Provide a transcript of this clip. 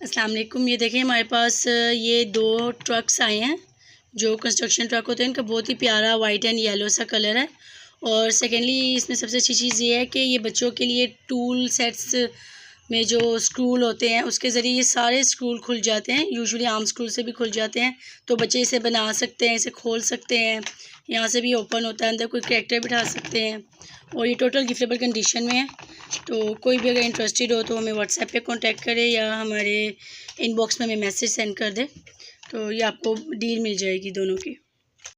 अस्सलाम वालेकुम। ये देखें हमारे पास ये 2 ट्रक्स आए हैं जो कंस्ट्रक्शन ट्रक होते हैं। इनका बहुत ही प्यारा वाइट एंड येलो सा कलर है। और सेकेंडली इसमें सबसे अच्छी चीज़ ये है कि ये बच्चों के लिए टूल सेट्स में जो स्क्रूल होते हैं उसके ज़रिए ये सारे स्क्रूल खुल जाते हैं। यूजुअली आर्म स्क्रूल से भी खुल जाते हैं, तो बच्चे इसे बना सकते हैं, इसे खोल सकते हैं। यहाँ से भी ओपन होता है, अंदर कोई कैरेक्टर बिठा सकते हैं। और ये टोटल गिफ्टेबल कंडीशन में है। तो कोई भी अगर इंटरेस्टेड हो तो हमें व्हाट्सएप पे कांटेक्ट करे या हमारे इनबॉक्स में हमें मैसेज सेंड कर दे, तो ये आपको डील मिल जाएगी दोनों की।